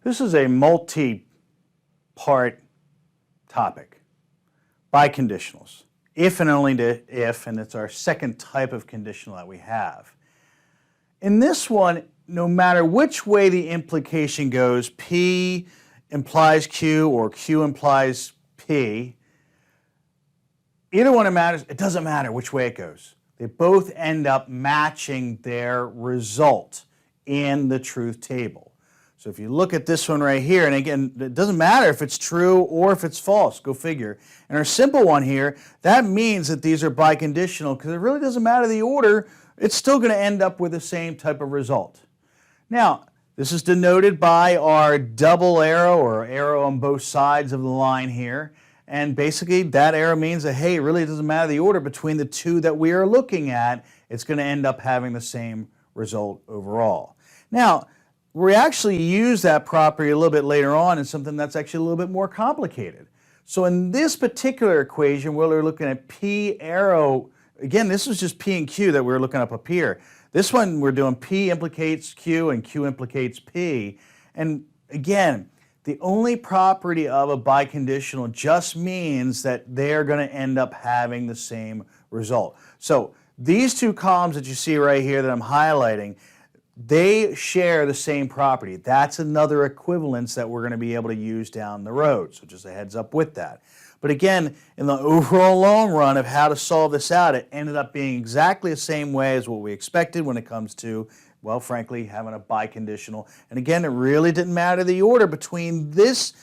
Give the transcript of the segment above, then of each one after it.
This is a multi-part topic, biconditionals. If and only if, and it's our second type of conditional that we have. In this one, no matter which way the implication goes, P implies Q or Q implies P, either one matters, it doesn't matter which way it goes. They both end up matching their result in the truth table. So if you look at this one right here, and again, it doesn't matter if it's true or if it's false, go figure. And our simple one here, that means that these are biconditional because it really doesn't matter the order, it's still going to end up with the same type of result. Now, this is denoted by our double arrow or arrow on both sides of the line here. And basically that arrow means that, hey, it really doesn't matter the order between the two that we are looking at, it's going to end up having the same result overall. Now, we actually use that property a little bit later on in something that's actually a little bit more complicated. So in this particular equation, where we're looking at P arrow, again, this was just P and Q that we were looking up here. This one we're doing P implicates Q and Q implicates P. And again, the only property of a biconditional just means that they're going to end up having the same result. So these two columns that you see right here that I'm highlighting, they share the same property. That's another equivalence that we're going to be able to use down the road. So just a heads up with that. But again, in the overall long run of how to solve this out, it ended up being exactly the same way as what we expected when it comes to, well, frankly, having a biconditional. And again, it really didn't matter the order between these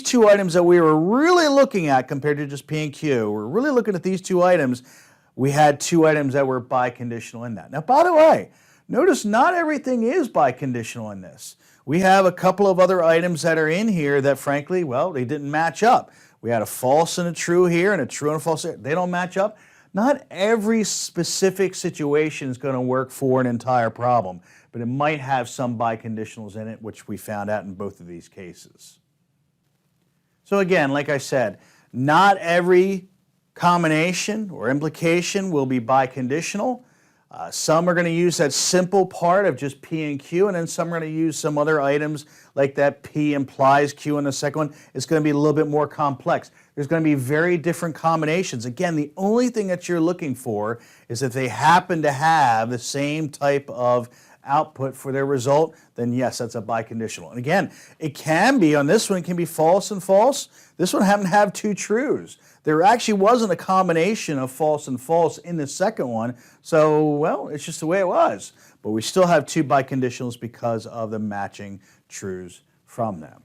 two items that we were really looking at compared to just P and Q. We're really looking at these two items. We had two items that were biconditional in that. Now, by the way, notice not everything is biconditional in this. We have a couple of other items that are in here that, frankly, well, they didn't match up. We had a false and a true here and a true and a false here. They don't match up. Not every specific situation is going to work for an entire problem, but it might have some biconditionals in it, which we found out in both of these cases. So again, like I said, not every combination or implication will be biconditional. Some are going to use that simple part of just P and Q, and then some are going to use some other items like that P implies Q in the second one. It's going to be a little bit more complex. There's going to be very different combinations. Again, the only thing that you're looking for is if they happen to have the same type of output for their result, then yes, that's a biconditional. And again, it can be, on this one, it can be false and false. This one happened to have two trues. There actually wasn't a combination of false and false in the second one, so, well, it's just the way it was. But we still have two biconditionals because of the matching trues from them.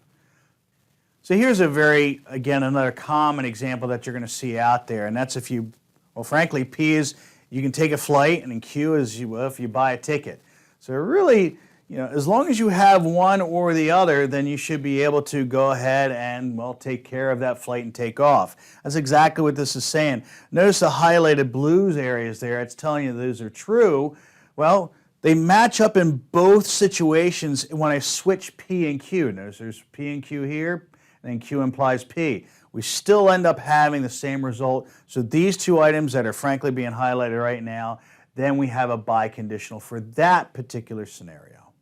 So here's a again, another common example that you're going to see out there, and that's if you, well, frankly, P is you can take a flight, and then Q is if you buy a ticket. So really, as long as you have one or the other, then you should be able to go ahead and, well, take care of that flight and take off. That's exactly what this is saying. Notice the highlighted blues areas there. It's telling you those are true. Well, they match up in both situations when I switch P and Q. Notice there's P and Q here, and then Q implies P. We still end up having the same result. So these two items that are frankly being highlighted right now, then we have a biconditional for that particular scenario.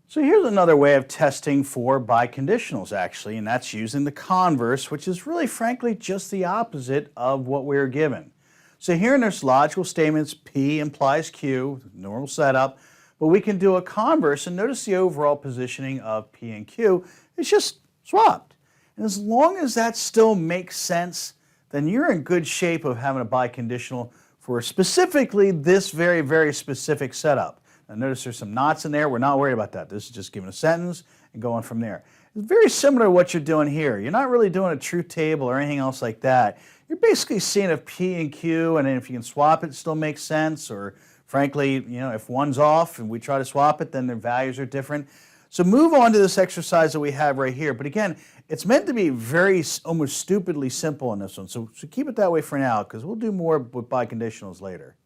So here's another way of testing for biconditionals, actually, and that's using the converse, which is really, frankly, just the opposite of what we were given. So here in this logical statements, P implies Q, normal setup, but we can do a converse, and notice the overall positioning of P and Q is just swapped. And as long as that still makes sense, then you're in good shape of having a biconditional for specifically this very, very specific setup. Now notice there's some knots in there. We're not worried about that. This is just giving a sentence and going from there. It's very similar to what you're doing here. You're not really doing a truth table or anything else like that. You're basically seeing if P and Q, and then if you can swap it, still makes sense, or frankly, if one's off and we try to swap it, then their values are different. So move on to this exercise that we have right here. But again, it's meant to be very, almost stupidly simple in this one. So keep it that way for now, because we'll do more with biconditionals later.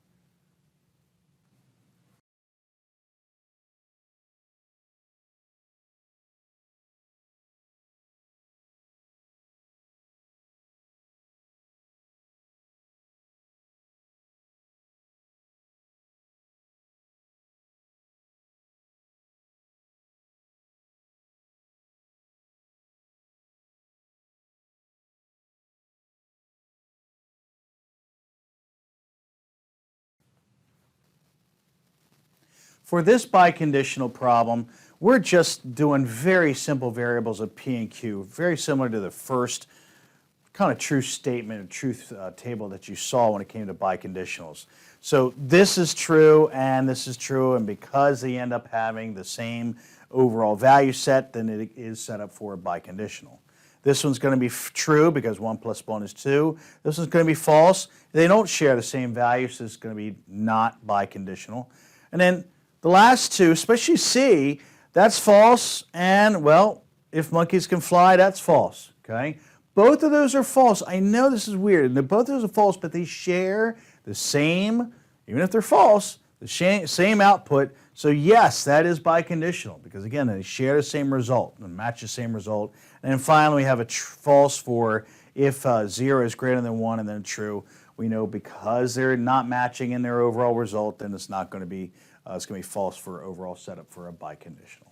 For this biconditional problem, we're just doing very simple variables of P and Q, very similar to the first kind of truth statement, truth table that you saw when it came to biconditionals. So this is true and this is true, and because they end up having the same overall value set, then it is set up for a biconditional. This one's going to be true because 1 plus 1 is 2. This one's going to be false. They don't share the same value, so it's going to be not biconditional. And then the last two, especially C, that's false, and, well, if monkeys can fly, that's false, okay? Both of those are false. I know this is weird. Both of those are false, but they share the same, even if they're false, the same output. So yes, that is biconditional because, again, they share the same result and match the same result. And then finally, we have a false for if 0 is greater than 1 and then true. We know because they're not matching in their overall result, then it's not going to be, it's going to be false for overall setup for a biconditional.